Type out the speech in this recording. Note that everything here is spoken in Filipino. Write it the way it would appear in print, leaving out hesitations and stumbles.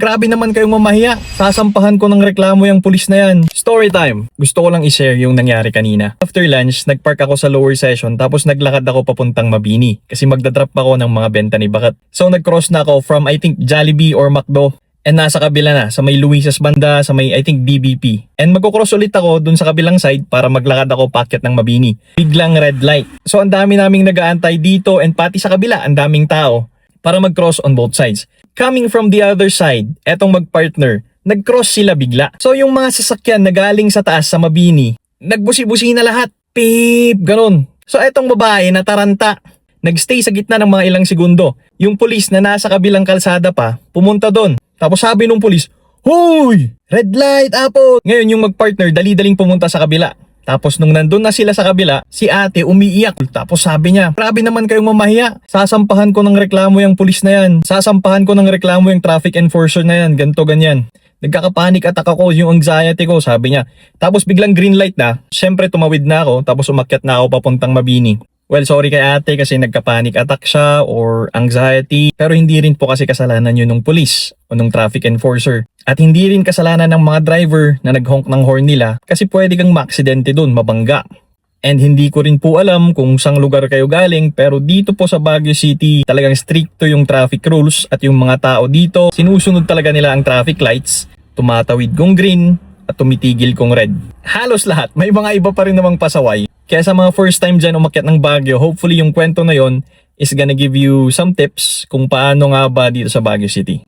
Grabe naman kayong mamahiya. Sasampahan ko ng reklamo yung pulis na yan. Story time. Gusto ko lang i-share yung nangyari kanina. After lunch, nagpark ako sa lower session tapos naglakad ako papuntang Mabini kasi magdadrop ako ng mga benta ni Bakat. So nag-cross na ako from I think Jollibee or McDo. And nasa kabila na, sa may Luisas banda, sa may I think BBP. And magkocross ulit ako dun sa kabilang side para maglakad ako paakyat ng Mabini. Biglang red light. So ang dami naming nag-aantay dito and pati sa kabila, ang daming tao para mag-cross on both sides. Coming from the other side, etong mag-partner, nag-cross sila bigla. So yung mga sasakyan na galing sa taas sa Mabini, nagbusi-busi na lahat. Beep! Ganon. So etong babae na taranta, nagstay sa gitna ng mga ilang segundo. Yung pulis na nasa kabilang kalsada pa, pumunta doon. Tapos sabi nung pulis, "Hoy! Red light, apo!" Ngayon yung mag-partner, dali-daling pumunta sa kabila. Tapos nung nandun na sila sa kabila, si ate umiiyak. Tapos sabi niya, "Grabe naman kayong mamahiya. Sasampahan ko ng reklamo yung pulis na yan. Sasampahan ko ng reklamo yung traffic enforcer na yan. Ganto ganyan." Nagkaka-panic attack ako, yung anxiety ko, sabi niya. Tapos biglang green light na. Syempre tumawid na ako, tapos umakyat na ako papuntang Mabini. Well, sorry kay ate kasi nagka-panic attack siya or anxiety. Pero hindi rin po kasi kasalanan yun ng police o ng traffic enforcer. At hindi rin kasalanan ng mga driver na nag-honk ng horn nila kasi pwede kang maaksidente dun, mabangga. And hindi ko rin po alam kung saang lugar kayo galing pero dito po sa Baguio City talagang stricto yung traffic rules at yung mga tao dito sinusunod talaga nila ang traffic lights, tumatawid kung green at tumitigil kung red. Halos lahat, may mga iba pa rin namang pasaway. Kaya sa mga first time dyan umakyat ng Baguio, hopefully yung kwento na yon is gonna give you some tips kung paano nga ba dito sa Baguio City.